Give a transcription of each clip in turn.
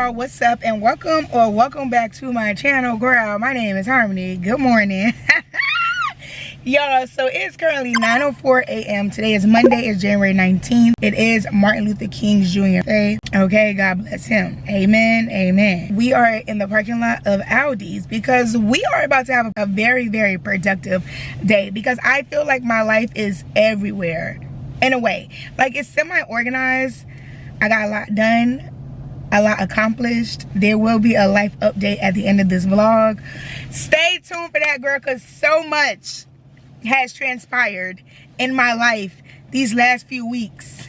y'all, what's up, and welcome back to my channel. Girl, my name is Harmony. Good morning. Y'all, so it's currently 9:04 a.m. Today is Monday, it's January 19th. It is Martin Luther King Jr. Day. Okay, God bless him. Amen, amen. We are in the parking lot of Aldi's because we are about to have a very, very productive day, because I feel like my life is everywhere in a way. Like, it's semi-organized. I got a lot done, a lot accomplished. There will be a life update at the end of this vlog. Stay tuned for that, girl, because so much has transpired in my life these last few weeks.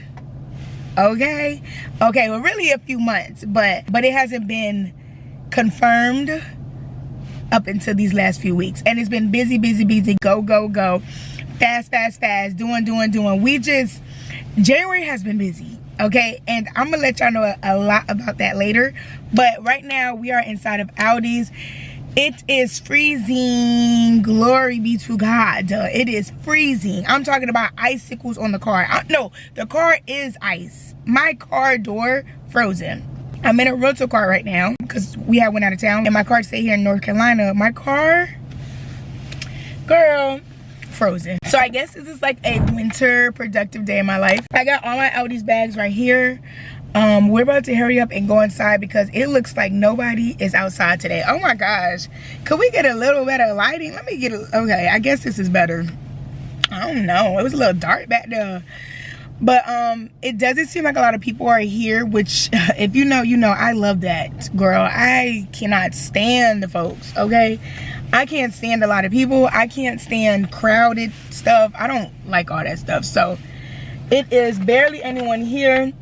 Okay, well, really a few months, but it hasn't been confirmed up until these last few weeks, and it's been busy, go, fast, doing. January has been busy. Okay, and I'm gonna let y'all know a lot about that later, but right now we are inside of Aldi's. It is freezing. Glory be to God. It is freezing. I'm talking about icicles on the car. No, the car is ice. My car door frozen. I'm in a rental car right now because we had went out of town, and my car stayed here in North Carolina. My car, girl, frozen. So I guess this is like a winter productive day in my life. I got all my Aldi's bags right here. We're about to hurry up and go inside because it looks like nobody is outside today. Oh my gosh, could we get a little better lighting? Let me get okay, I guess this is better. I don't know, it was a little dark back there, but it doesn't seem like a lot of people are here, which if you know, you know. I love that, girl. I cannot stand the folks. Okay, I can't stand a lot of people. I can't stand crowded stuff. I don't like all that stuff. So it is barely anyone here.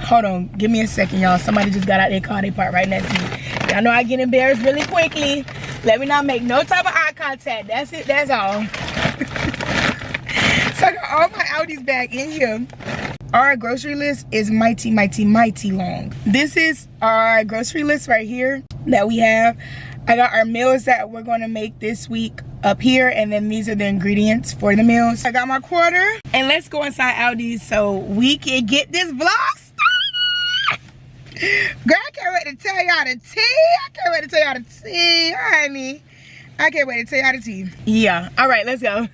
Hold on, give me a second, y'all. Somebody just got out their car. They parked right next to me. Y'all know I get embarrassed really quickly. Let me not make no type of eye contact. That's it, that's all. So I got all my Aldi's back in here. Our grocery list is mighty long. This is our grocery list right here that we have. I got our meals that we're going to make this week up here, and then these are the ingredients for the meals. I got my quarter, and let's go inside Aldi's so we can get this vlog started. Girl, I can't wait to tell y'all the tea. Honey. I can't wait to tell y'all the tea. Yeah, all right, let's go.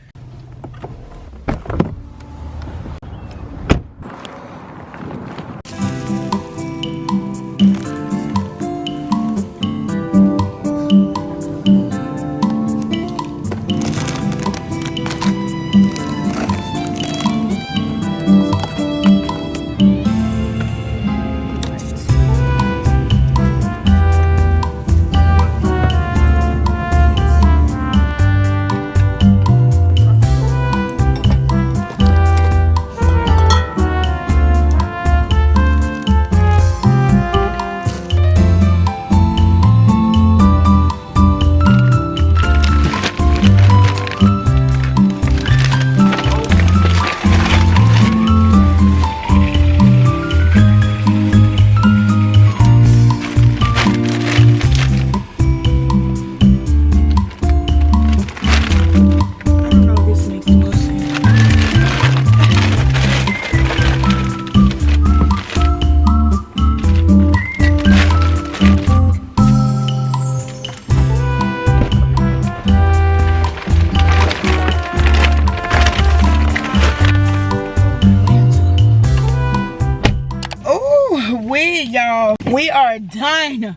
Y'all, we are done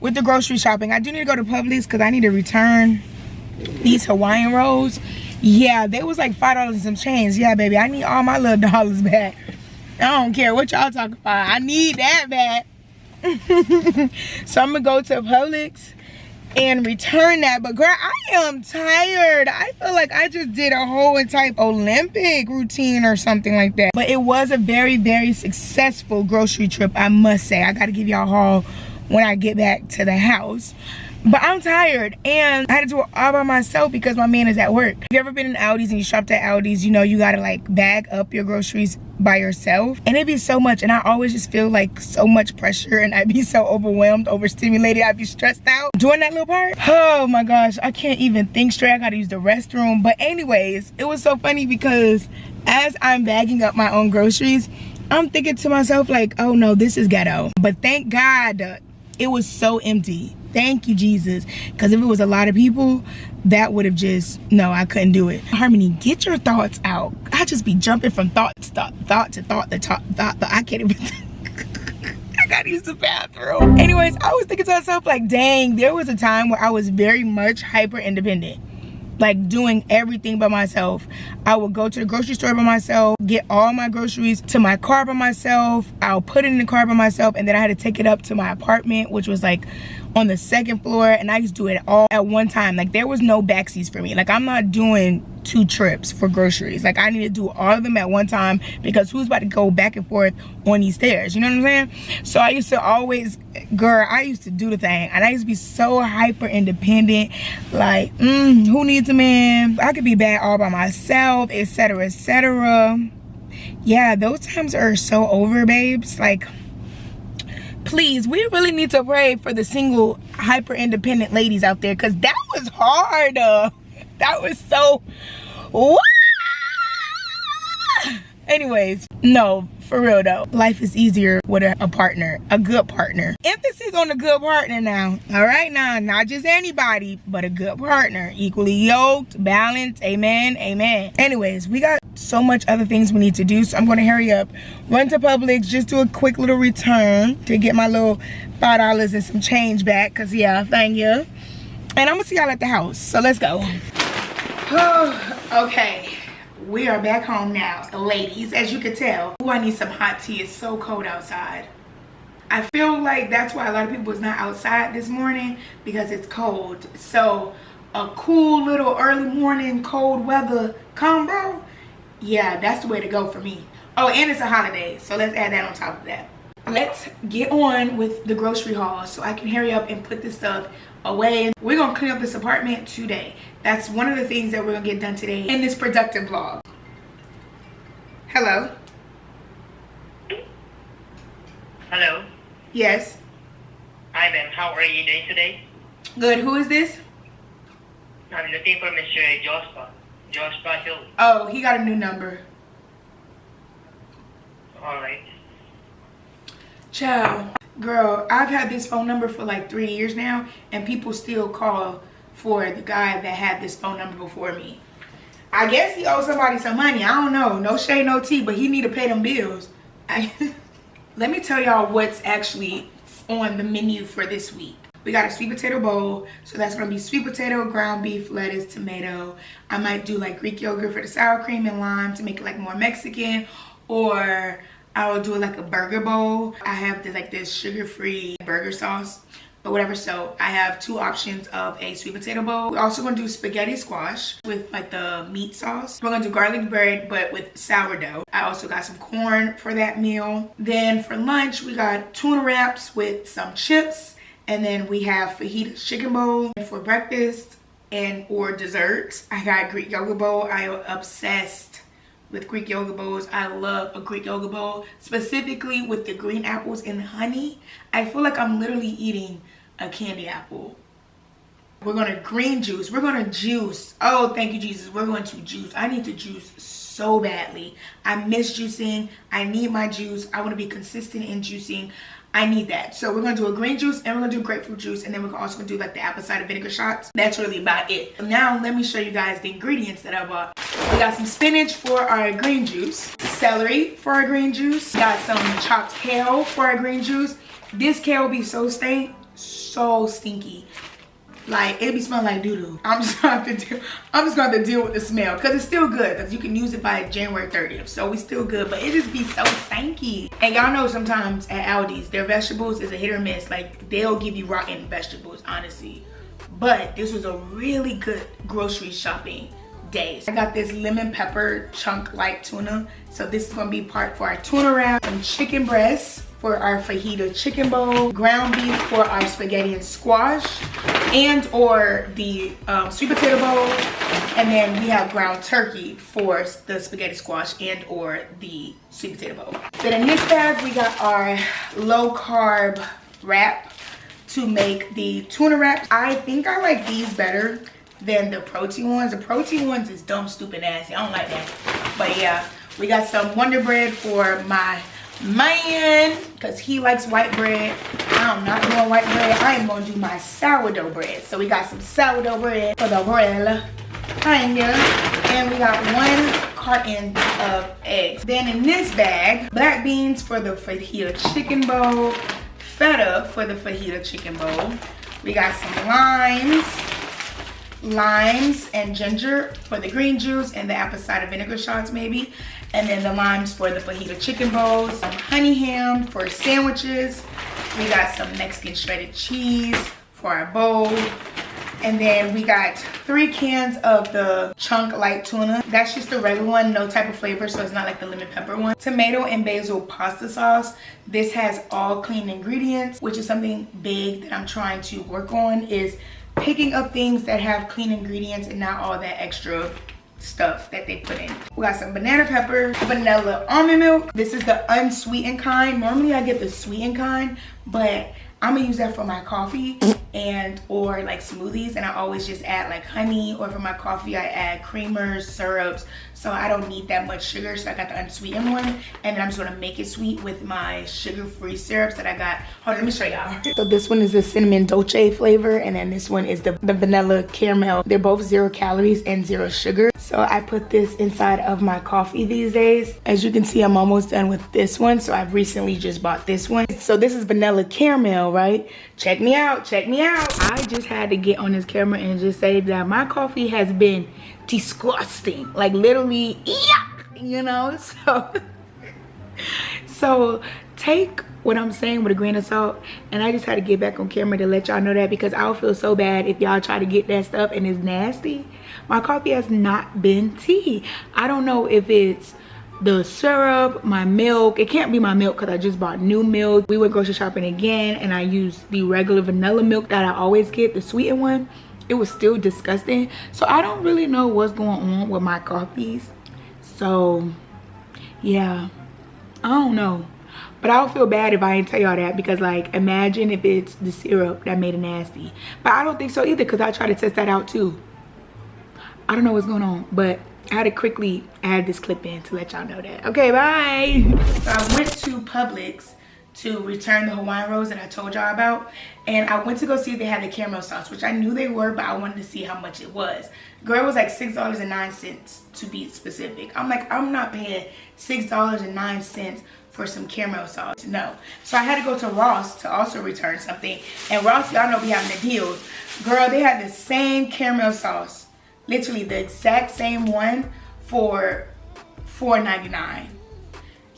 with the grocery shopping. I do need to go to Publix because I need to return these Hawaiian rolls. Yeah, they was like $5 and some change. Yeah, baby, I need all my little dollars back. I don't care what y'all talking about. I need that back. So I'm gonna go to Publix and return that. But girl, I am tired. I feel like I just did a whole entire Olympic routine or something like that. But it was a very, very successful grocery trip, I must say. I gotta give y'all a haul when I get back to the house. But I'm tired, and I had to do it all by myself because my man is at work. If you ever been in Aldi's and you shopped at Aldi's, you know you gotta like bag up your groceries by yourself, and it'd be so much, and I always just feel like so much pressure, and I'd be so overwhelmed, overstimulated. I'd be stressed out doing that little part. Oh my gosh, I can't even think straight. I gotta use the restroom. But anyways, it was so funny because as I'm bagging up my own groceries, I'm thinking to myself like, oh no, this is ghetto. But thank God it was so empty. Thank you, Jesus. Because if it was a lot of people, that would have just, no, I couldn't do it. Harmony, get your thoughts out. I just be jumping from thought to thought. I can't even. I gotta use the bathroom. Anyways, I was thinking to myself like, dang, there was a time where I was very much hyper independent. Like doing everything by myself. I would go to the grocery store by myself, get all my groceries to my car by myself. I'll put it in the car by myself, and then I had to take it up to my apartment, which was like on the second floor, and I used to do it all at one time. Like there was no backseats for me. Like I'm not doing 2 trips for groceries. Like I need to do all of them at one time, because who's about to go back and forth on these stairs? You know what I'm saying? So I used to always, girl, I used to do the thing, and I used to be so hyper independent. Like, who needs a man? I could be bad all by myself, etc., etc. Yeah, those times are so over, babes. Like, please, we really need to pray for the single hyper independent ladies out there, because that was hard. That was so, anyways, no, for real though, life is easier with a partner, a good partner. Emphasis on a good partner now. All right, now, not just anybody, but a good partner, equally yoked, balanced. Amen, amen. Anyways, we got so much other things we need to do, so I'm gonna hurry up, run to Publix, just do a quick little return to get my little $5 and some change back, because yeah, thank you. And I'm gonna see y'all at the house, so let's go. Okay, we are back home now, ladies. As you can tell, I need some hot tea. It's so cold outside. I feel like that's why a lot of people was not outside this morning, because it's cold. So a cool little early morning cold weather combo, yeah, that's the way to go for me. Oh, and it's a holiday, so let's add that on top of that. Let's get on with the grocery haul so I can hurry up and put this stuff away. We're gonna clean up this apartment today. That's one of the things that we're gonna get done today in this productive vlog. Hello? Hello? Yes? Hi ma'am, how are you doing today? Good, who is this? I'm looking for Mr. Joshua Hill. Oh, he got a new number. Alright. Ciao. Girl, I've had this phone number for like 3 years now, and people still call for the guy that had this phone number before me. I guess he owes somebody some money. I don't know. No shade, no tea, but he need to pay them bills. Let me tell y'all what's actually on the menu for this week. We got a sweet potato bowl, so that's gonna be sweet potato, ground beef, lettuce, tomato. I might do like Greek yogurt for the sour cream and lime to make it like more Mexican, or I will do like a burger bowl. I have this sugar-free burger sauce, but whatever. So I have 2 options of a sweet potato bowl. We're also gonna do spaghetti squash with like the meat sauce. We're gonna do garlic bread, but with sourdough. I also got some corn for that meal. Then for lunch, we got tuna wraps with some chips. And then we have fajita chicken bowl. And for breakfast and or desserts, I got Greek yogurt bowl. I am obsessed with Greek yogurt bowls. I love a Greek yogurt bowl, specifically with the green apples and honey. I feel like I'm literally eating a candy apple. We're gonna green juice. We're gonna juice. Oh, thank you, Jesus. We're going to juice. I need to juice so badly. I miss juicing. I need my juice. I want to be consistent in juicing. I need that. So we're gonna do a green juice, and we're gonna do grapefruit juice, and then we're also gonna do like the apple cider vinegar shots. That's really about it. Now let me show you guys the ingredients that I bought. We got some spinach for our green juice, celery for our green juice, got some chopped kale for our green juice. This kale will be so stinky. Like, it be smelling like doo-doo. I'm just gonna have to deal with the smell, because it's still good, because you can use it by January 30th. So we still good, but it just be so stanky. And y'all know sometimes at Aldi's, their vegetables is a hit or miss. Like, they'll give you rotten vegetables, honestly. But this was a really good grocery shopping day. I got this lemon pepper chunk like tuna. So this is gonna be part for our tuna wrap, some chicken breasts for our fajita chicken bowl, ground beef for our spaghetti and squash, and or the sweet potato bowl, and then we have ground turkey for the spaghetti squash and or the sweet potato bowl. Then in this bag we got our low carb wrap to make the tuna wrap. I think I like these better than the protein ones. The protein ones is dumb, stupid, nasty. I don't like that. But yeah, we got some Wonder Bread for my man, because he likes white bread. I'm not doing white bread. I am going to do my sourdough bread. So we got some sourdough bread for the bread. And we got 1 carton of eggs. Then in this bag, black beans for the fajita chicken bowl, feta for the fajita chicken bowl. We got some limes and ginger for the green juice and the apple cider vinegar shots maybe. And then the limes for the fajita chicken bowls. Some honey ham for sandwiches. We got some Mexican shredded cheese for our bowl. And then we got 3 cans of the chunk light tuna. That's just the regular one, no type of flavor, so it's not like the lemon pepper one. Tomato and basil pasta sauce. This has all clean ingredients, which is something big that I'm trying to work on, is picking up things that have clean ingredients and not all that extra stuff that they put in. We got some banana pepper, vanilla almond milk. This is the unsweetened kind. Normally I get the sweetened kind, but I'm gonna use that for my coffee and or like smoothies, and I always just add like honey, or for my coffee I add creamers, syrups, so I don't need that much sugar. So I got the unsweetened one, and then I'm just gonna make it sweet with my sugar-free syrups that I got. Hold on, let me show y'all. So this one is the cinnamon dolce flavor, and then this one is the vanilla caramel. They're both 0 calories and 0 sugar. So I put this inside of my coffee these days. As you can see, I'm almost done with this one, so I've recently just bought this one. So this is vanilla caramel, right? Check me out, check me out. I just had to get on this camera and just say that my coffee has been disgusting, like literally yuck, you know. So take what I'm saying with a grain of salt, and I just had to get back on camera to let y'all know that, because I'll feel so bad if y'all try to get that stuff and it's nasty. My coffee has not been tea. I don't know if it's the syrup, my milk. It can't be my milk because I just bought new milk. We went grocery shopping again, and I used the regular vanilla milk that I always get, the sweetened one. It was still disgusting. So I don't really know what's going on with my coffees. So yeah, I don't know. But I don't feel bad if I didn't tell y'all that, because like, imagine if it's the syrup that made it nasty. But I don't think so either, because I tried to test that out too. I don't know what's going on, but I had to quickly add this clip in to let y'all know that. Okay, bye. So I went to Publix to return the Hawaiian rolls that I told y'all about, and I went to go see if they had the caramel sauce, which I knew they were, but I wanted to see how much it was. Girl, it was like $6.09 to be specific. I'm like, I'm not paying $6.09 for some caramel sauce, no. So I had to go to Ross to also return something, and Ross, y'all know we having the deals. Girl, they had the same caramel sauce, literally the exact same one, for $4.99.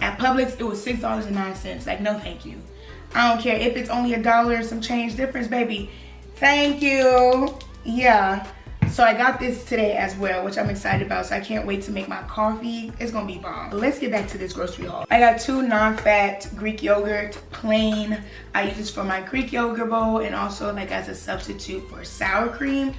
At Publix, it was $6.09. Like, no thank you. I don't care if it's only $1 or some change difference, baby. Thank you. Yeah. So I got this today as well, which I'm excited about. So I can't wait to make my coffee. It's gonna be bomb. But let's get back to this grocery haul. I got 2 non-fat Greek yogurt, plain. I use this for my Greek yogurt bowl, and also like as a substitute for sour cream.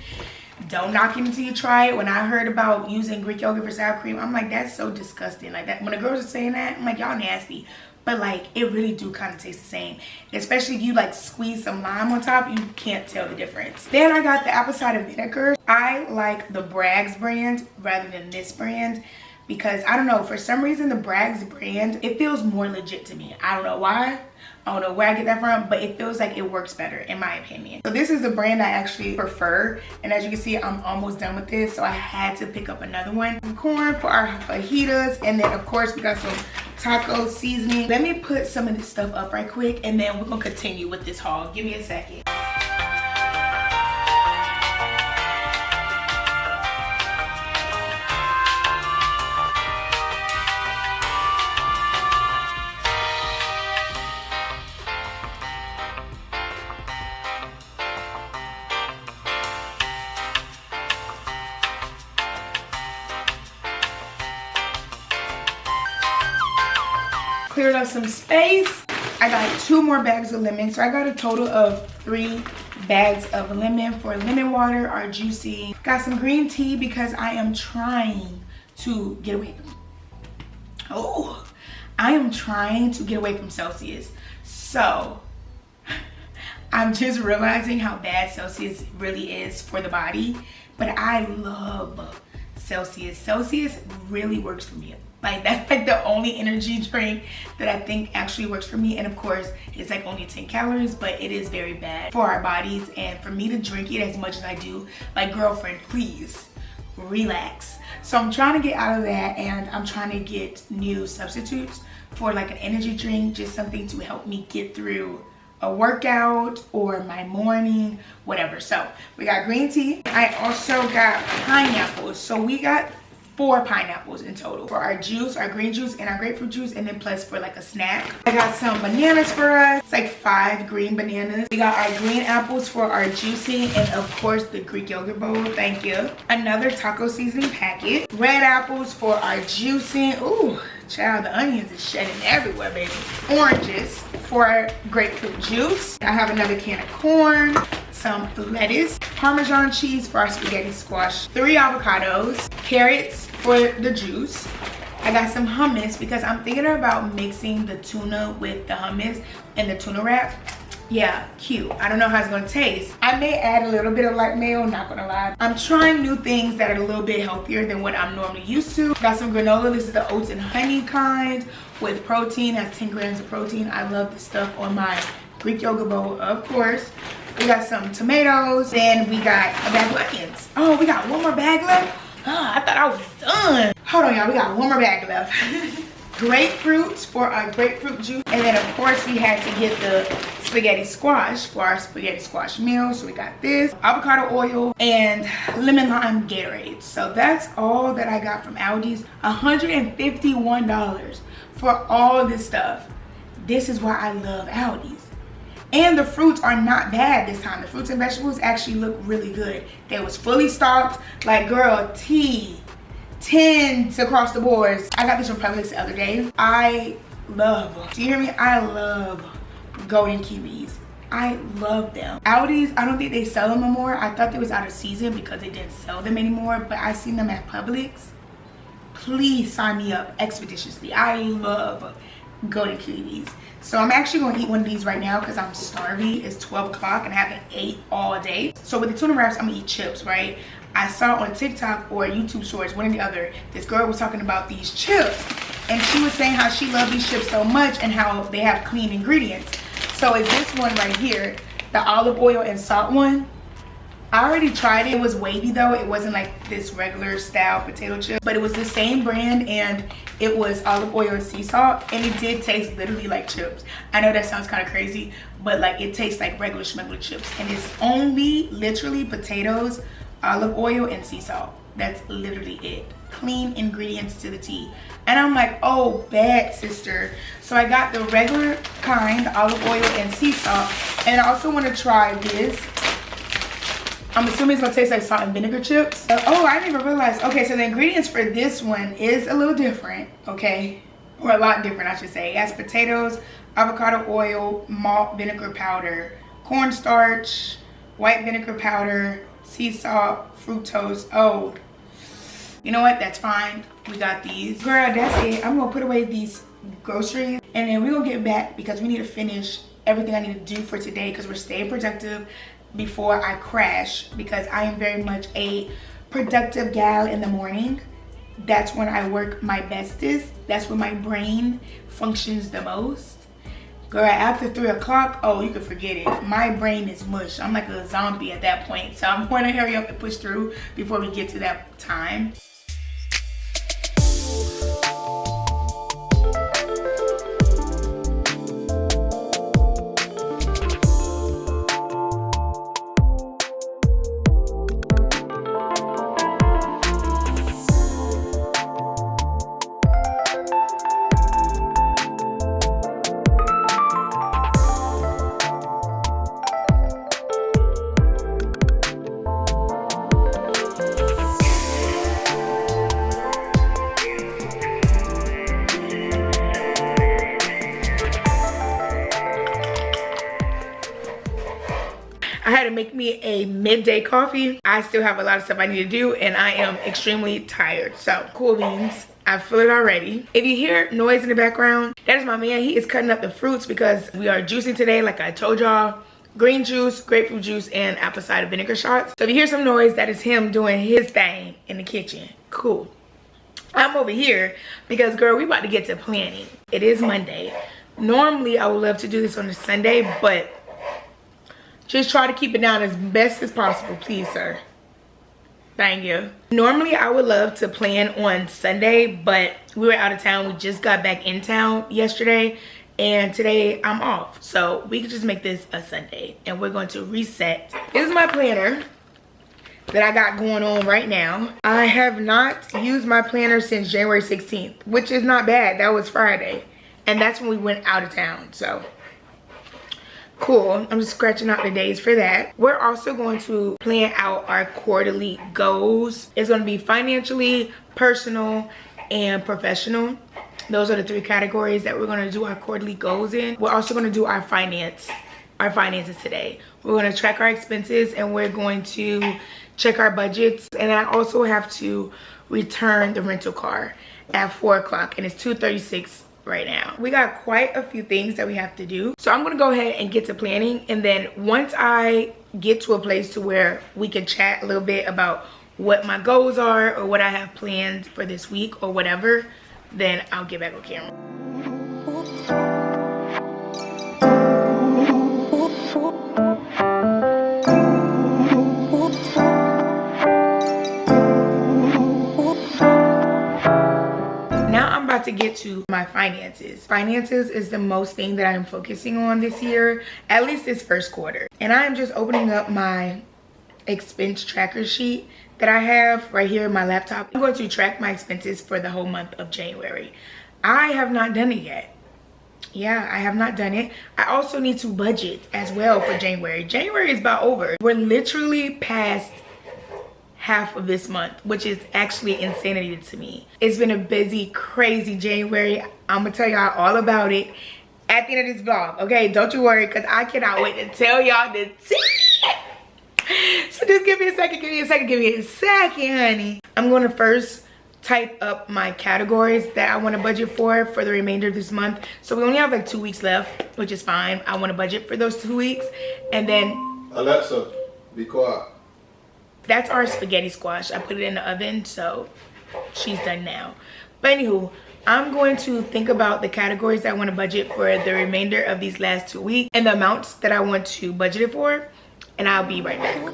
Don't knock it until you try it. When I heard about using Greek yogurt for sour cream, I'm like, that's so disgusting. Like that, when the girls are saying that, I'm like, y'all nasty. But like, it really do kind of taste the same. Especially if you like squeeze some lime on top, you can't tell the difference. Then I got the apple cider vinegar. I like the Bragg's brand rather than this brand, because I don't know, for some reason the Bragg's brand, it feels more legit to me. I don't know why. I don't know where I get that from, but it feels like it works better in my opinion. So this is the brand I actually prefer, and as you can see, I'm almost done with this, so I had to pick up another one. Some corn for our fajitas, and then of course we got some taco seasoning. Let me put some of this stuff up right quick, and then we're gonna continue with this haul. Give me a second. Cleared up some space. I got 2 more bags of lemon, so I got a total of 3 bags of lemon for lemon water or juicy. Got some green tea because I am trying to get away from Celsius. So I'm just realizing how bad Celsius really is for the body, but I love Celsius. Celsius really works for me. Like, that's like the only energy drink that I think actually works for me. And of course, it's like only 10 calories, but it is very bad for our bodies. And for me to drink it as much as I do, like, girlfriend, please relax. So I'm trying to get out of that, and I'm trying to get new substitutes for like an energy drink, just something to help me get through a workout or my morning, whatever. So we got green tea. I also got pineapples. So we got 4 pineapples in total for our juice, our green juice and our grapefruit juice, and then plus for like a snack. I got some bananas for us. It's like 5 green bananas. We got our green apples for our juicing, and of course the Greek yogurt bowl, thank you. Another taco seasoning packet. Red apples for our juicing. Ooh, child, the onions is shedding everywhere, baby. Oranges for grapefruit juice. I have another can of corn, some lettuce, Parmesan cheese for our spaghetti squash, 3 avocados, carrots for the juice. I got some hummus because I'm thinking about mixing the tuna with the hummus and the tuna wrap. Yeah, cute. I don't know how it's gonna taste. I may add a little bit of light mayo, not gonna lie. I'm trying new things that are a little bit healthier than what I'm normally used to. Got some granola. This is the oats and honey kind with protein. Has 10 grams of protein. I love this stuff on my Greek yogurt bowl, of course. We got some tomatoes. Then we got a bag of onions. Oh, we got one more bag left? Oh, I thought I was done. Hold on, y'all. We got one more bag left. Grapefruits for our grapefruit juice. And then, of course, we had to get the spaghetti squash for our spaghetti squash meal. So we got this, avocado oil, and lemon lime Gatorade. So that's all that I got from Aldi's. $151 for all this stuff. This is why I love Aldi's. And the fruits are not bad this time. The fruits and vegetables actually look really good. They was fully stocked. Like, girl, tea, 10s across the boards. I got this from Publix the other day. I love, do you hear me? I love golden kiwis. I love them. Aldi's, I don't think they sell them anymore. I thought they was out of season because they didn't sell them anymore, but I seen them at Publix. Please sign me up expeditiously. I love golden kiwis. So I'm actually gonna eat one of these right now because I'm starving. It's 12 o'clock and I haven't ate all day. So with the tuna wraps, I'm gonna eat chips, right? I saw on TikTok or YouTube shorts, one or the other, this girl was talking about these chips. And she was saying how she loved these chips so much and how they have clean ingredients. So is this one right here, the olive oil and salt one. I already tried it. It was wavy though. It wasn't like this regular style potato chip, but it was the same brand and it was olive oil and sea salt, and it did taste literally like chips. I know that sounds kind of crazy, but like it tastes like regular schmegular chips, and it's only literally potatoes, olive oil, and sea salt. That's literally it. Clean ingredients to the T. And I'm like, oh, bad sister. So I got the regular kind, the olive oil and sea salt, and I also want to try this. I'm assuming it's gonna taste like salt and vinegar chips. Oh, I didn't even realize. Okay, so the ingredients for this one is a little different, okay? Or a lot different, I should say. It has potatoes, avocado oil, malt vinegar powder, cornstarch, white vinegar powder, sea salt, fructose. Oh, you know what? That's fine. We got these. Girl, that's it. I'm gonna put away these groceries, and then we're gonna get back because we need to finish everything I need to do for today because we're staying productive before I crash, because I am very much a productive gal in the morning. That's when I work my bestest. That's when my brain functions the most. Girl, after 3 o'clock, oh, you can forget it. My brain is mush. I'm like a zombie at that point. So I'm going to hurry up and push through before we get to that time. I had to make me a midday coffee. I still have a lot of stuff I need to do and I am extremely tired. So, cool beans. I feel it already. If you hear noise in the background, that is my man. He is cutting up the fruits because we are juicing today, like I told y'all. green juice, grapefruit juice, and apple cider vinegar shots. So if you hear some noise, that is him doing his thing in the kitchen. Cool. I'm over here because, girl, we about to get to planning. It is Monday. Normally, I would love to do this on a Sunday, but just try to keep it down as best as possible, please, sir. Thank you. Normally, I would love to plan on Sunday, but we were out of town. We just got back in town yesterday, and today I'm off. So we could just make this a Sunday, and we're going to reset. This is my planner that I got going on right now. I have not used my planner since January 16th, which is not bad. That was Friday, and that's when we went out of town. So cool. I'm just scratching out the days for that. We're also going to plan out our quarterly goals. It's going to be financially, personal, and professional. Those are the 3 categories that we're going to do our quarterly goals in. We're also going to do our finances today. We're going to track our expenses, and we're going to check our budgets. And I also have to return the rental car at 4 o'clock, and it's 2:36 right now. We got quite a few things that we have to do, so I'm gonna go ahead and get to planning, and then once I get to a place to where we can chat a little bit about what my goals are or what I have planned for this week or whatever, then I'll get back on camera. To get to my finances. Finances is the most thing that I'm focusing on this year, at least this first quarter. And I'm just opening up my expense tracker sheet that I have right here in my laptop. I'm going to track my expenses for the whole month of January. I have not done it yet. Yeah, I have not done it. I also need to budget as well for January. January is about over. We're literally past half of this month, which is actually insanity to me. It's been a busy, crazy January. I'm gonna tell y'all all about it at the end of this vlog, okay? Don't you worry, because I cannot wait to tell y'all the tea. So just give me a second, honey. I'm gonna first type up my categories that I want to budget for the remainder of this month. So we only have like 2 weeks left, which is fine. I want to budget for those 2 weeks, and then Alexa, be quiet. That's our spaghetti squash. I put it in the oven, so she's done now. But anywho, I'm going to think about the categories that I want to budget for the remainder of these last 2 weeks and the amounts that I want to budget it for, and I'll be right back.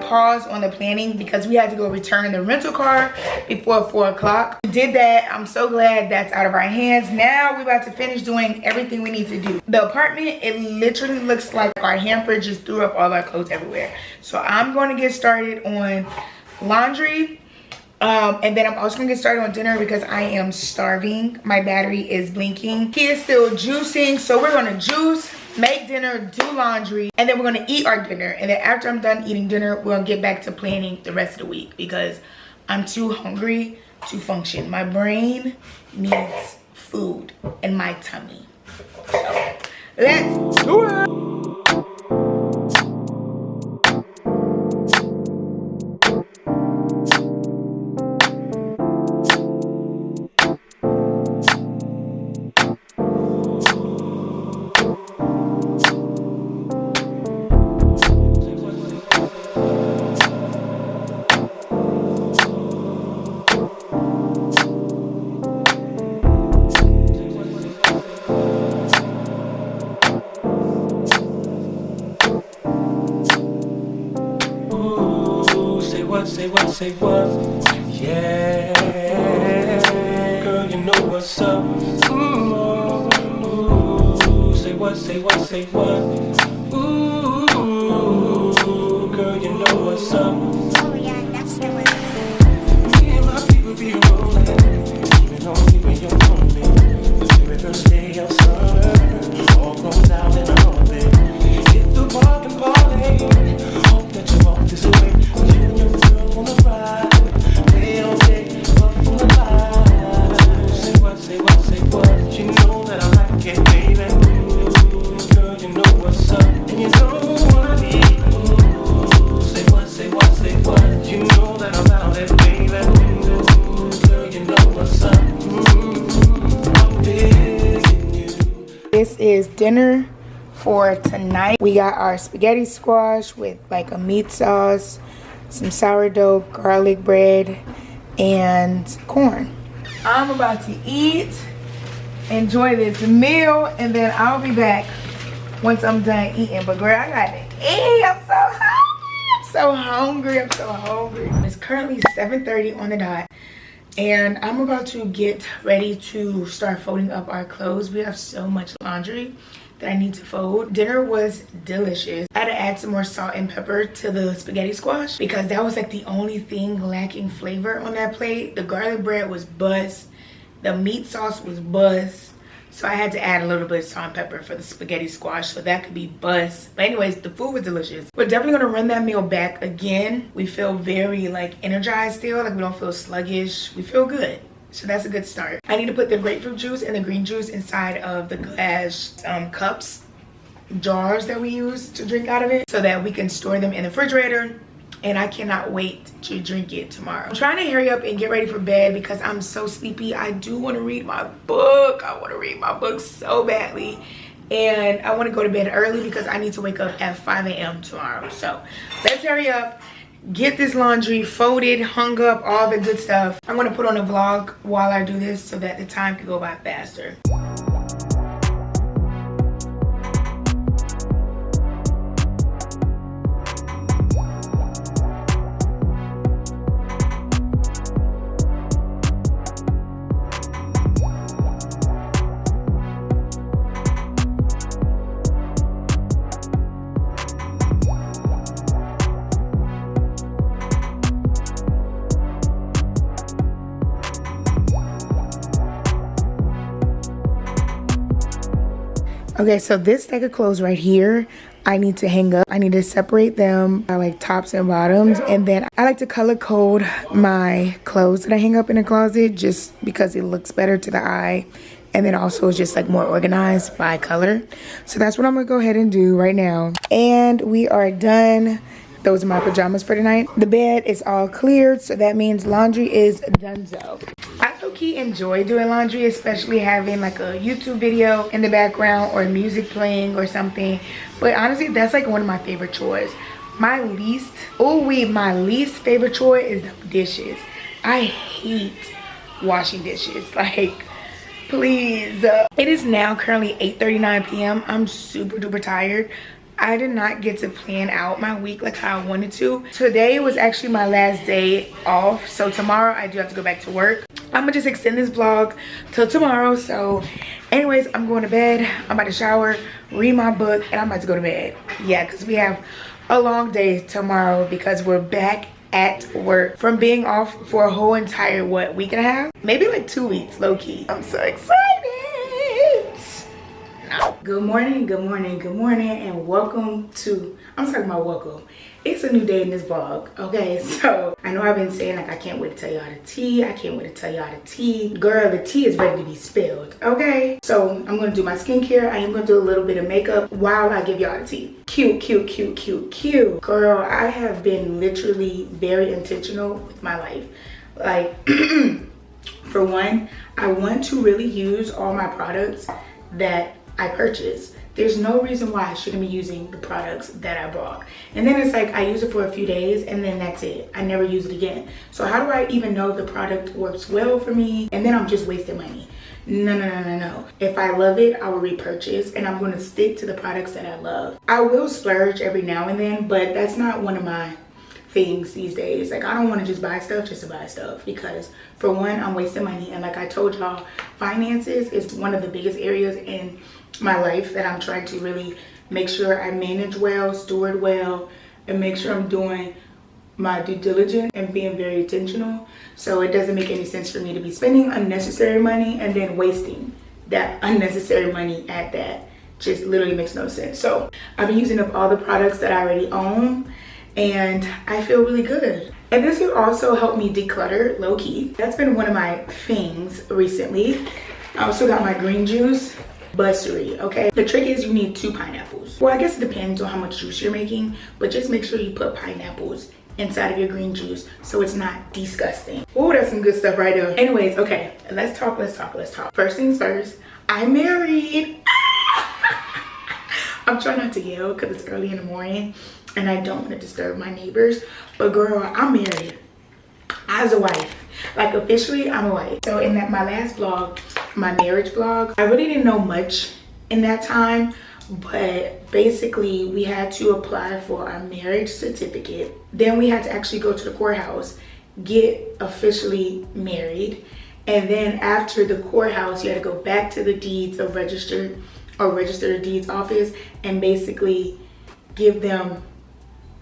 Pause on the planning because we had to go return the rental car before 4 o'clock. We did that. I'm so glad that's out of our hands. Now we're about to finish doing everything we need to do. The apartment, it literally looks like our hamper just threw up all our clothes everywhere. So I'm going to get started on laundry, and then I'm also gonna get started on dinner because I am starving. My battery is blinking. He is still juicing, so we're gonna juice, make dinner, do laundry, and then we're gonna eat our dinner. And then after I'm done eating dinner, we're gonna get back to planning the rest of the week because I'm too hungry to function. My brain needs food in my tummy. So let's do it. Say what? Yeah, girl, you know what's up. Ooh, say what? Say what? Ooh, girl, you know what's up. Oh yeah, that's the one. Me and my people be rolling, even on me when you're lonely. The very first day of summer, all goes out in a orbit. Hit the park and party. Hope that you walk this way. You and your girl on the ride. Day on day, up on the line. Say what? You know that I like it, baby. Ooh, girl, you know what's up, and you know what I need. Ooh, say what? You know that I'm out it, baby. Ooh, girl, you know what's up. dinner for tonight. We got our spaghetti squash with like a meat sauce, some sourdough, garlic bread, and corn. I'm about to eat, enjoy this meal, and then I'll be back once I'm done eating. But girl, I got to eat. I'm so hungry. I'm so hungry. It's currently 7:30 on the dot, and I'm about to get ready to start folding up our clothes. We have so much laundry that I need to fold. Dinner was delicious. I had to add some more salt and pepper to the spaghetti squash because that was like the only thing lacking flavor on that plate. The garlic bread was bust. The meat sauce was bust. So I had to add a little bit of salt and pepper for the spaghetti squash so that could be bust. But anyways, the food was delicious. We're definitely gonna run that meal back again. We feel very like energized still, like we don't feel sluggish. We feel good. So that's a good start. I need to put the grapefruit juice and the green juice inside of the glass cups, jars that we use to drink out of it so that we can store them in the refrigerator. And I cannot wait to drink it tomorrow. I'm trying to hurry up and get ready for bed because I'm so sleepy. I do want to read my book. I want to read my book so badly. And I want to go to bed early because I need to wake up at 5 a.m. tomorrow. So let's hurry up, get this laundry folded, hung up, all the good stuff. I'm going to put on a vlog while I do this so that the time can go by faster. Okay, so this stack of clothes right here, I need to hang up. I need to separate them by like tops and bottoms. And then I like to color code my clothes that I hang up in the closet just because it looks better to the eye. And then also it's just like more organized by color. So that's what I'm gonna go ahead and do right now. And we are done. Those are my pajamas for tonight. The bed is all cleared, so that means laundry is donezo. I low-key enjoy doing laundry, especially having like a YouTube video in the background or music playing or something. But honestly, that's like one of my favorite chores. My least favorite chore is the dishes. I hate washing dishes. Like, please. It is now currently 8:39 p.m. I'm super duper tired. I did not get to plan out my week like how I wanted to. Today was actually my last day off, so tomorrow I do have to go back to work. I'm gonna just extend this vlog till tomorrow. So anyways, I'm going to bed. I'm about to shower, read my book, and I'm about to go to bed. Yeah, because we have a long day tomorrow because we're back at work from being off for a whole entire week and a half, maybe like 2 weeks, low-key. I'm so excited. Good morning, and welcome to, I'm talking about welcome. It's a new day in this vlog, okay? So I know I've been saying like I can't wait to tell y'all the tea. I can't wait to tell y'all the tea. Girl, the tea is ready to be spilled, okay? So I'm gonna do my skincare. I am gonna do a little bit of makeup while I give y'all the tea. Cute. Girl, I have been literally very intentional with my life. Like, for one, I want to really use all my products that I purchased. There's no reason why I shouldn't be using the products that I bought. And then it's like I use it for a few days and then that's it. I never use it again. So how do I even know if the product works well for me? And then I'm just wasting money. No. If I love it, I will repurchase, and I'm going to stick to the products that I love. I will splurge every now and then, but that's not one of my things these days. Like, I don't want to just buy stuff just to buy stuff, because for one, I'm wasting money. And like I told y'all, finances is one of the biggest areas in my life that I'm trying to really make sure I manage well, steward well, and make sure I'm doing my due diligence and being very intentional. So it doesn't make any sense for me to be spending unnecessary money and then wasting that unnecessary money at that. Just literally makes no sense. So I've been using up all the products that I already own, and I feel really good. And this will also help me declutter, low-key. That's been one of my things recently. I also got my green juice. Bussery, okay? The trick is you need 2 pineapples. Well, I guess it depends on how much juice you're making, but just make sure you put pineapples inside of your green juice so it's not disgusting. Oh, that's some good stuff right there. Anyways, okay, let's talk. First things first, I'm married. I'm trying not to yell because it's early in the morning and I don't want to disturb my neighbors. But girl, I'm married as a wife. Like officially, I'm a wife. So in my last vlog, my marriage vlog, I really didn't know much in that time. But basically, we had to apply for our marriage certificate. Then we had to actually go to the courthouse, get officially married. And then after the courthouse, you had to go back to the deeds of register the deeds office and basically give them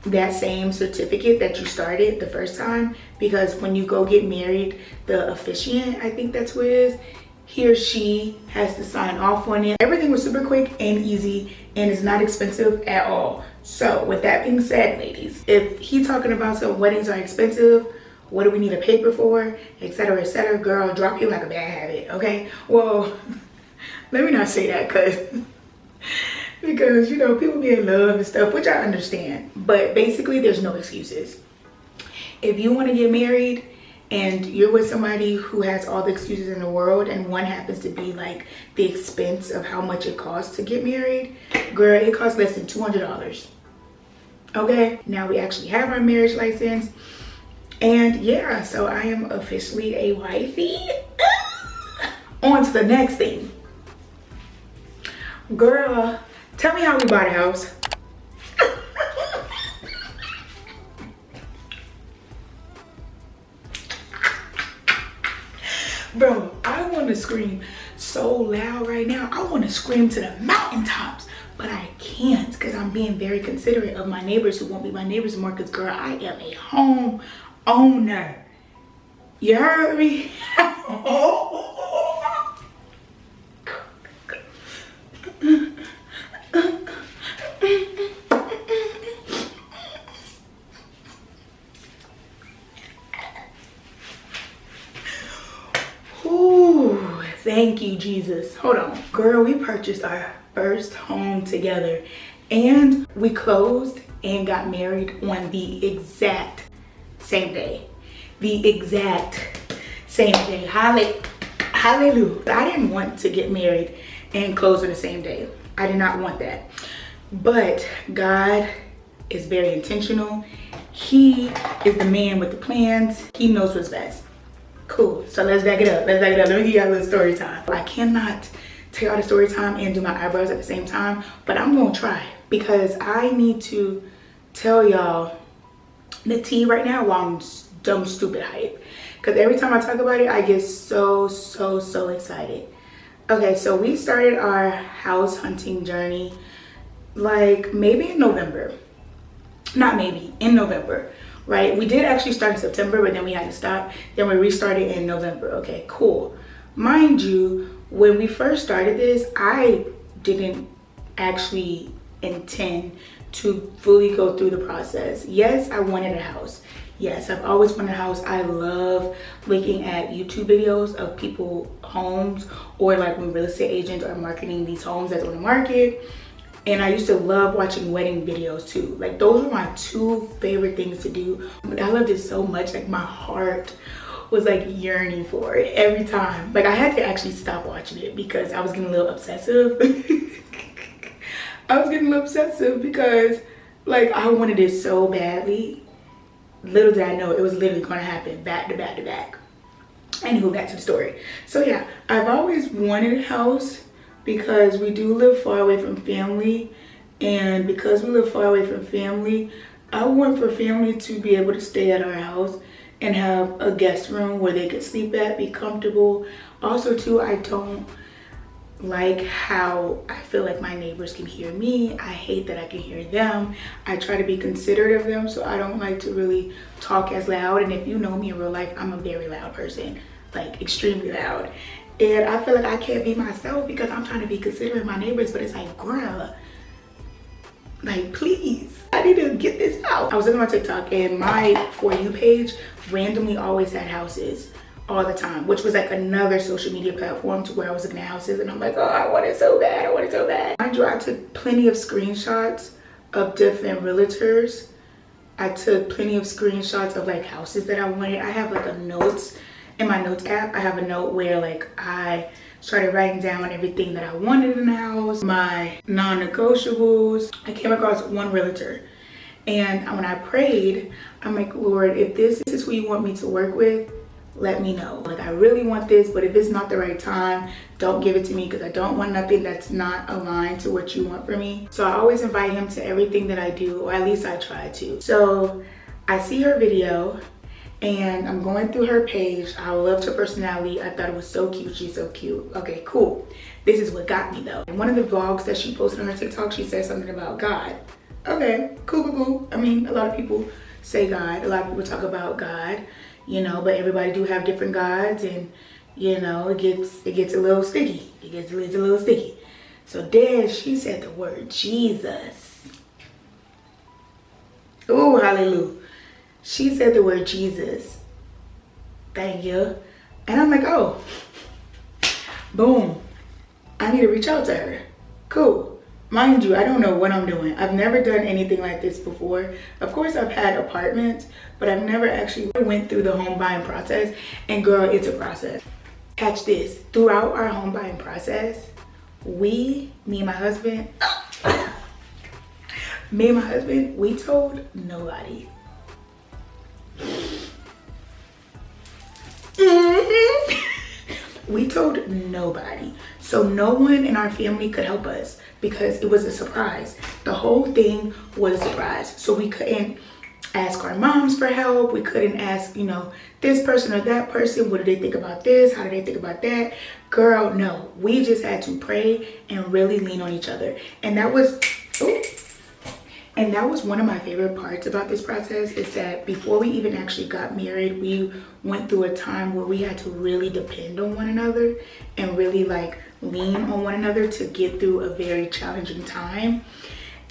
that same certificate that you started the first time. Because when you go get married, the officiant, I think that's what it is, he or she has to sign off on it. Everything was super quick and easy and it's not expensive at all. So with that being said, ladies, if he talking about some weddings are expensive, what do we need a paper for, etc., girl, drop you like a bad habit, okay? Well, let me not say that because you know, people be in love and stuff, which I understand. But basically, there's no excuses. If you want to get married and you're with somebody who has all the excuses in the world and one happens to be like the expense of how much it costs to get married, girl, it costs less than $200. Okay, now we actually have our marriage license. And yeah, so I am officially a wifey. On to the next thing. Girl, tell me how we bought a house. Bro, I want to scream so loud right now. I want to scream to the mountaintops, but I can't because I'm being very considerate of my neighbors who won't be my neighbors anymore. Because girl, I am a home owner. You heard me? Ooh, thank you, Jesus. Hold on. Girl, we purchased our first home together and we closed and got married on the exact same day. The exact same day. Hallelujah. I didn't want to get married and close on the same day. I did not want that. But God is very intentional. He is the man with the plans. He knows what's best. Cool. So let's back it up. Let me give y'all a little story time. I cannot tell y'all the story time and do my eyebrows at the same time, but I'm gonna try because I need to tell y'all the tea right now while I'm dumb stupid hype. Because every time I talk about it, I get so excited. Okay, so we started our house hunting journey like maybe in November. Not maybe, in November, right? We did actually start in September, but then we had to stop. Then we restarted in November. Okay, cool. Mind you, when we first started this, I didn't actually intend to fully go through the process. Yes, I wanted a house. Yes, I've always wanted a house. I love looking at YouTube videos of people homes, or like when real estate agents are marketing these homes that's on the market. And I used to love watching wedding videos too. Like those were my two favorite things to do. But I loved it so much, like my heart was like yearning for it every time. Like I had to actually stop watching it because I was getting a little obsessive. I was getting a little obsessive because like I wanted it so badly. Little did I know it was literally going to happen back to back to back. Anywho, back to the story. So yeah, I've always wanted a house because we do live far away from family. And because we live far away from family, I want for family to be able to stay at our house and have a guest room where they could sleep at, be comfortable. Also too, I don't like how I feel like my neighbors can hear me. I hate that I can hear them. I try to be considerate of them, so I don't like to really talk as loud. And if you know me in real life, I'm a very loud person, like extremely loud. And I feel like I can't be myself because I'm trying to be considerate of my neighbors, but it's like, girl, like please, I need to get this out. I was looking at my TikTok and my For You page randomly always had houses all the time, which was like another social media platform to where I was looking at houses and I'm like, oh, I want it so bad, I want it so bad. Mind you, I took plenty of screenshots of different realtors. I took plenty of screenshots of like houses that I wanted. I have like a notes in my notes app. I have a note where like I started writing down everything that I wanted in the house, my non-negotiables. I came across one realtor, and when I prayed, I'm like, Lord, if this is who you want me to work with, let me know. Like, I really want this, but if it's not the right time, don't give it to me, because I don't want nothing that's not aligned to what you want for me. So I always invite him to everything that I do, or at least I try to. So I see her video, and I'm going through her page. I loved her personality. I thought it was so cute. She's so cute. Okay, cool. This is what got me though. In one of the vlogs that she posted on her TikTok, she said something about God. Okay, cool. I mean, a lot of people say God. A lot of people talk about God, you know, but everybody do have different gods, and you know, it gets a little sticky. It gets a little sticky. So then she said the word Jesus. Oh, hallelujah. She said the word Jesus. Thank you. And I'm like, oh, boom. I need to reach out to her. Cool. Mind you, I don't know what I'm doing. I've never done anything like this before. Of course, I've had apartments, but I've never actually went through the home buying process. And girl, it's a process. Catch this. Throughout our home buying process, me and my husband, we told nobody. We told nobody. So no one in our family could help us because it was a surprise. The whole thing was a surprise. So we couldn't ask our moms for help. We couldn't ask, you know, this person or that person. What do they think about this? How do they think about that? Girl, no. We just had to pray and really lean on each other. And that was... And that was one of my favorite parts about this process, is that before we even actually got married, we went through a time where we had to really depend on one another and really like lean on one another to get through a very challenging time.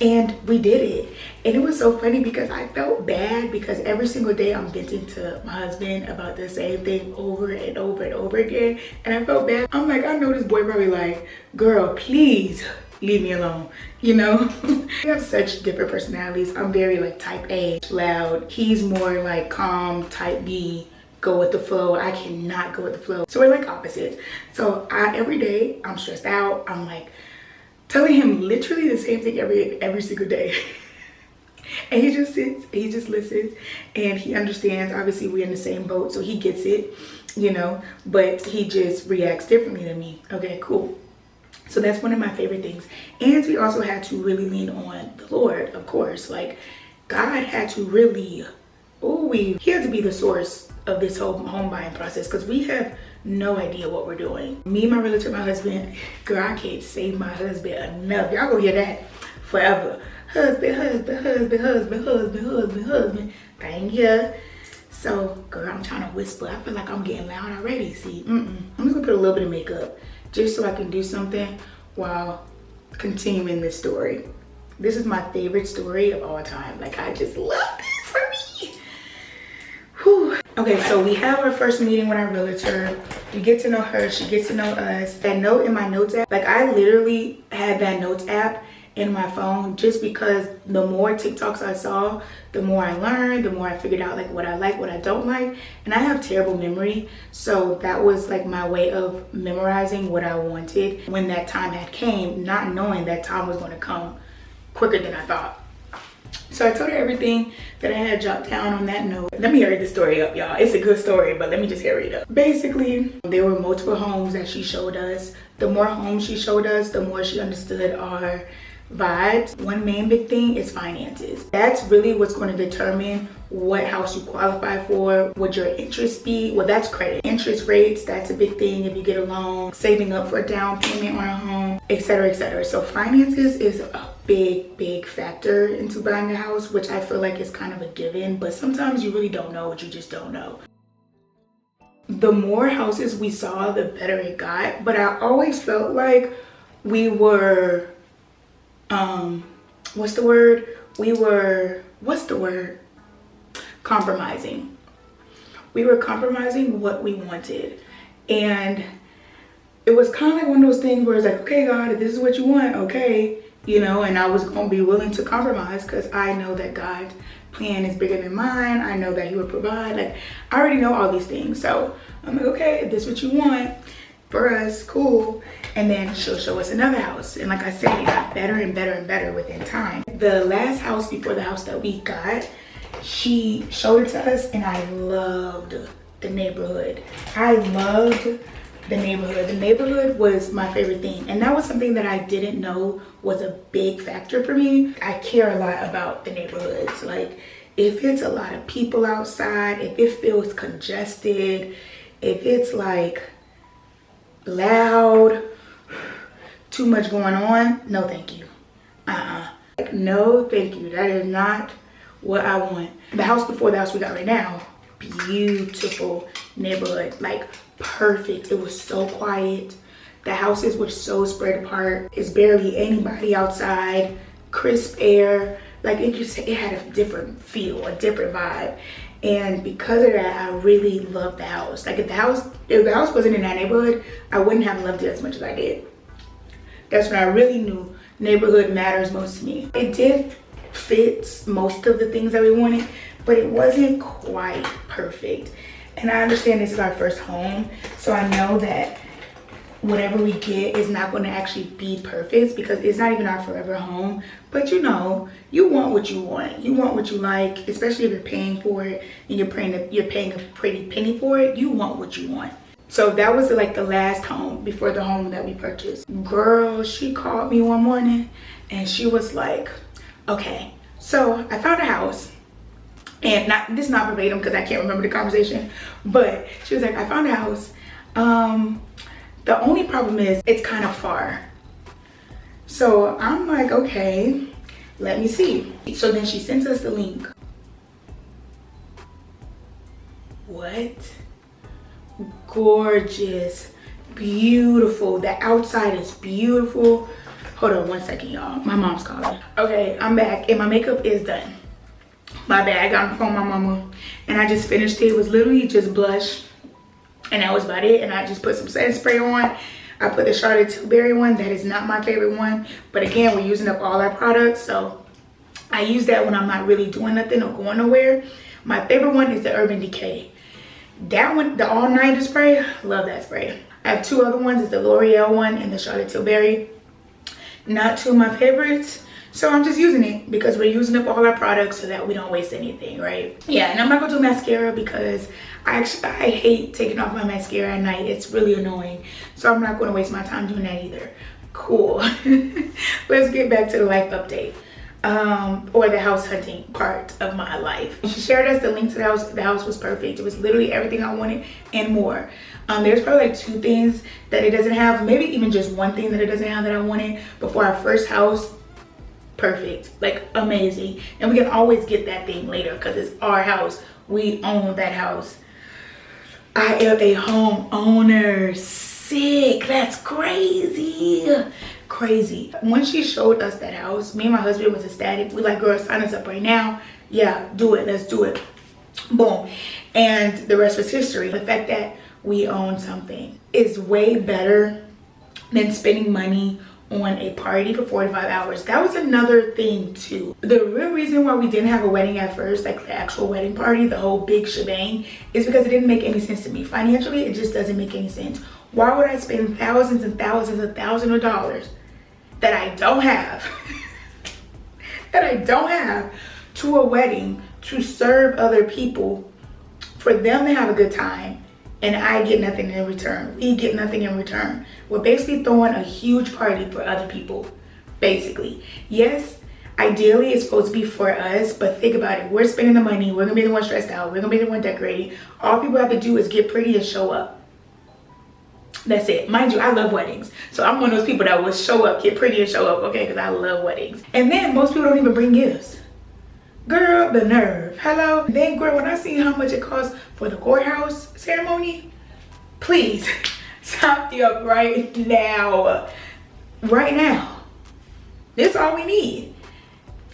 And we did it. And it was so funny because I felt bad, because every single day I'm venting to my husband about the same thing over and over and over again. And I felt bad. I'm like, I know this boy probably like, girl, please leave me alone, you know? We have such different personalities. I'm very like type A, loud. He's more like calm, type B, go with the flow. I cannot go with the flow. So we're like opposites. So every day I'm stressed out. I'm like telling him literally the same thing every single day. And he just sits, he just listens, and he understands. Obviously we're in the same boat, so he gets it, you know, but he just reacts differently than me. Okay, cool. So that's one of my favorite things. And we also had to really lean on the Lord, of course. Like, God had to really, he had to be the source of this whole home buying process, because we have no idea what we're doing. Me, my realtor, my husband, girl, I can't say my husband enough. Y'all gonna hear that forever. Husband. Thank you. So, girl, I'm trying to whisper. I feel like I'm getting loud already. See, I'm just gonna put a little bit of makeup, just so I can do something while continuing this story. This is my favorite story of all time. Like, I just love this for me. Whew. Okay, so we have our first meeting with our realtor. We get to know her, she gets to know us. That note in my notes app, like, I literally had that notes app in my phone just because the more TikToks I saw, the more I learned, the more I figured out like what I like, what I don't like. And I have terrible memory, so that was like my way of memorizing what I wanted when that time had came, not knowing that time was going to come quicker than I thought. So I told her everything that I had jotted down on that note. Let me hurry the story up, y'all. It's a good story, but let me just hurry it up. Basically, there were multiple homes that she showed us. The more homes she showed us, the more she understood our vibes. One main big thing is finances. That's really what's going to determine what house you qualify for, what your interest be. Well, that's credit. Interest rates, that's a big thing if you get a loan, saving up for a down payment on a home, etc., etc. So finances is a big factor into buying a house, which I feel like is kind of a given, but sometimes you really don't know what you just don't know. The more houses we saw, the better it got, but I always felt like we were compromising. We were compromising what we wanted. And it was kind of like one of those things where it's like, okay, God, if this is what you want, okay, you know, and I was going to be willing to compromise because I know that God's plan is bigger than mine. I know that he would provide. Like, I already know all these things. So I'm like, okay, if this is what you want. for us, cool. And then she'll show us another house. And like I said, it got better and better and better within time. The last house before the house that we got, she showed it to us, and I loved the neighborhood. I loved the neighborhood. The neighborhood was my favorite thing. And that was something that I didn't know was a big factor for me. I care a lot about the neighborhoods. Like, if it's a lot of people outside, if it feels congested, if it's like loud, too much going on, no thank you. Like, no thank you. That is not what I want. The house before the house we got right now, beautiful neighborhood, like perfect. It was so quiet. The houses were so spread apart. It's barely anybody outside. Crisp air. Like, it had a different feel, a different vibe. And because of that, I really loved the house. Like, if the house wasn't in that neighborhood, I wouldn't have loved it as much as I did. That's when I really knew neighborhood matters most to me. It did fit most of the things that we wanted, but it wasn't quite perfect. And I understand this is our first home, so I know that whatever we get is not going to actually be perfect, because it's not even our forever home. But you know, you want what you want. You want what you like, especially if you're paying for it and you're paying a pretty penny for it. You want what you want. So that was like the last home before the home that we purchased. Girl, she called me one morning and she was like, okay, so I found a house. And this is not verbatim because I can't remember the conversation, but she was like, I found a house. The only problem is it's kind of far. So I'm like, okay, let me see. So then she sent us the link. What? Gorgeous, beautiful. The outside is beautiful. Hold on one second, y'all. My mom's calling. Okay, I'm back and my makeup is done. My bad, I got on the phone with my mama and I just finished it. It was literally just blush and that was about it. And I just put some setting spray on. I put the Charlotte Tilbury one. That is not my favorite one, but again, we're using up all our products, so I use that when I'm not really doing nothing or going nowhere. My favorite one is the Urban Decay. That one, the all nighter spray, love that spray. I have two other ones. It's the L'Oreal one and the Charlotte Tilbury. Not two of my favorites, so I'm just using it because we're using up all our products so that we don't waste anything, right? Yeah, and I'm not gonna do mascara because I hate taking off my mascara at night. It's really annoying, so I'm not gonna waste my time doing that either. Cool. Let's get back to the life update. Or the house hunting part of my life. She shared us the link to the house. The house was perfect. It was literally everything I wanted and more. There's probably like 2 things that it doesn't have, maybe even just 1 thing that it doesn't have that I wanted. But for our first house, perfect, like amazing. And we can always get that thing later because it's our house. We own that house. I am a homeowner. Sick. That's crazy. Crazy. When she showed us that house, me and my husband was ecstatic. We like, girl, sign us up right now. Yeah, do it. Let's do it. Boom. And the rest was history. The fact that we own something is way better than spending money on a party for 45 hours. That was another thing too. The real reason why we didn't have a wedding at first, like the actual wedding party, the whole big shebang, is because it didn't make any sense to me. Financially, it just doesn't make any sense. Why would I spend thousands and thousands and thousands of dollars that I don't have, to a wedding to serve other people, for them to have a good time, and I get nothing in return? We get nothing in return. We're basically throwing a huge party for other people, basically. Yes, ideally it's supposed to be for us, but think about it. We're spending the money. We're gonna be the one stressed out. We're gonna be the one decorating. All people have to do is get pretty and show up. That's it. Mind you, I love weddings. So I'm one of those people that will show up, get pretty and show up, okay? Because I love weddings. And then most people don't even bring gifts. Girl, the nerve. Hello? Then, girl, when I see how much it costs for the courthouse ceremony, please stop me up right now. Right now. That's all we need.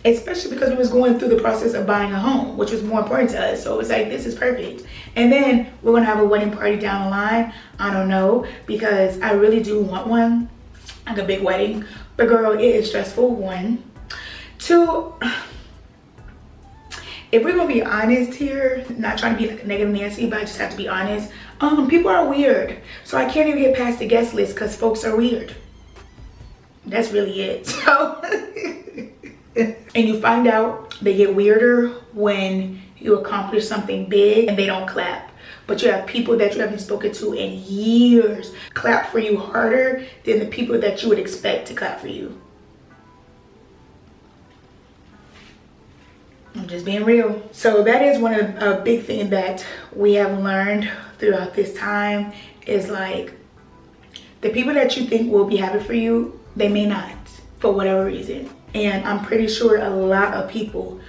Especially because we was going through the process of buying a home, which was more important to us. So it was like, this is perfect. And then we're gonna have a wedding party down the line. I don't know, because I really do want one, like a big wedding. But girl, it is stressful, 1. 2, if we're gonna be honest here, not trying to be like a negative Nancy, but I just have to be honest. People are weird. So I can't even get past the guest list because folks are weird. That's really it. So, and you find out they get weirder when you accomplish something big and they don't clap. But you have people that you haven't spoken to in years clap for you harder than the people that you would expect to clap for you. I'm just being real. So that is one of a big thing that we have learned throughout this time is like the people that you think will be happy for you, they may not for whatever reason. And I'm pretty sure a lot of people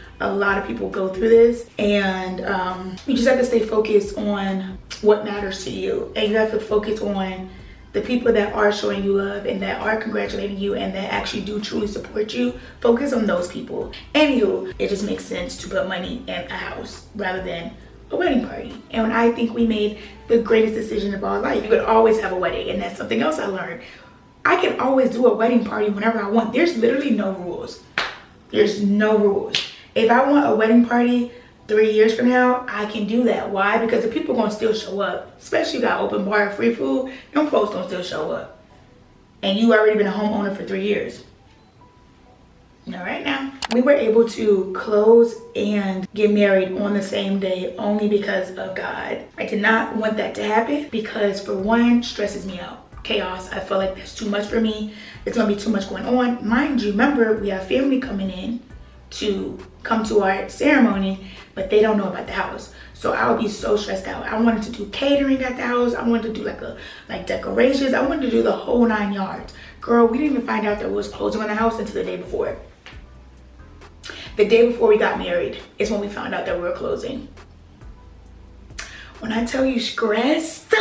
go through this, and you just have to stay focused on what matters to you, and you have to focus on the people that are showing you love and that are congratulating you and that actually do truly support you. Focus on those people. Anywho, it just makes sense to put money in a house rather than a wedding party. And when I think we made the greatest decision of our life, you could always have a wedding, and that's something else I learned. I can always do a wedding party whenever I want. There's literally no rules. There's no rules. If I want a wedding party 3 years from now, I can do that. Why? Because the people gonna still show up. Especially if you got open bar, free food, them folks gonna still show up. And you already been a homeowner for 3 years. All right now. We were able to close and get married on the same day only because of God. I did not want that to happen because for one, stresses me out. Chaos. I feel like that's too much for me. It's gonna be too much going on. Mind you, remember we have family coming in to come to our ceremony, but they don't know about the house. So I would be so stressed out. I wanted to do catering at the house. I wanted to do like decorations. I wanted to do the whole 9 yards. Girl, we didn't even find out that we was closing on the house until the day before. The day before we got married is when we found out that we were closing. When I tell you stressed,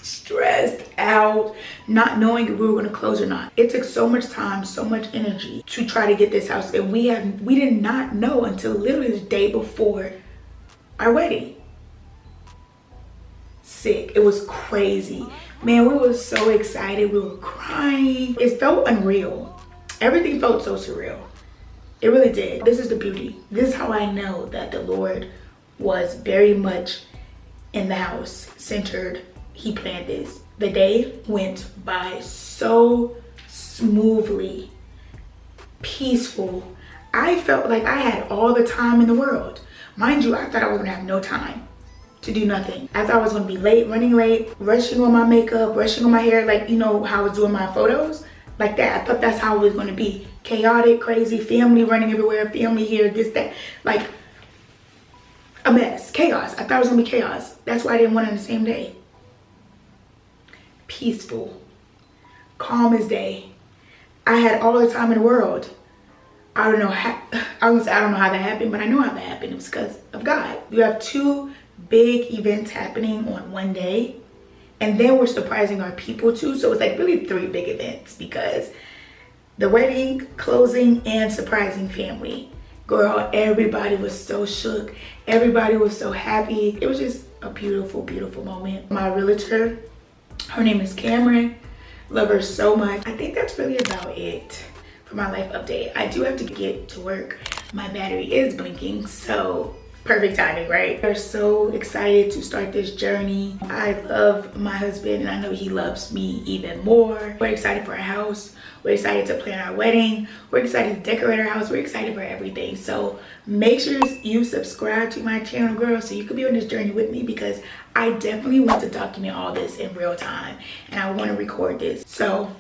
stressed out, not knowing if we were going to close or not. It took so much time, so much energy to try to get this house, and we did not know until literally the day before our wedding. Sick. It was crazy. Man, we were so excited. We were crying. It felt unreal. Everything felt so surreal. It really did. This is the beauty. This is how I know that the Lord was very much in the house, centered. He planned this. The day went by so smoothly, peaceful. I felt like I had all the time in the world. Mind you, I thought I was gonna have no time to do nothing. I thought I was gonna be late, running late, rushing on my makeup, rushing on my hair, like, you know how I was doing my photos? Like that. I thought that's how it was gonna be. Chaotic, crazy, family running everywhere, family here, this, that. Like a mess, chaos. I thought it was gonna be chaos. That's why I didn't want it on the same day. Peaceful, calm as day. I had all the time in the world. I don't know how that happened, but I know how that happened. It was because of God. You have 2 big events happening on one day, and then we're surprising our people too. So it's like really 3 big events because the wedding, closing, and surprising family. Girl, everybody was so shook. Everybody was so happy. It was just a beautiful, beautiful moment. My realtor, her name is Cameron. Love her so much. I think that's really about it for my life update. I do have to get to work. My battery is blinking, so perfect timing, right? We're so excited to start this journey. I love my husband, and I know he loves me even more. We're excited for our house. We're excited to plan our wedding. We're excited to decorate our house. We're excited for everything. So make sure you subscribe to my channel, girl, so you can be on this journey with me, because I definitely want to document all this in real time, and I want to record this. So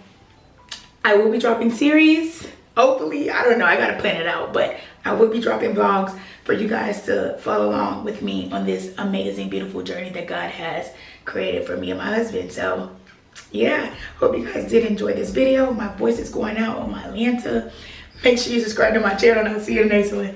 I will be dropping series. Hopefully, I don't know, I gotta plan it out, but I will be dropping vlogs for you guys to follow along with me on this amazing, beautiful journey that God has created for me and my husband. So yeah, hope you guys did enjoy this video. My voice is going out on my Atlanta. Make sure you subscribe to my channel, and I'll see you in the next one.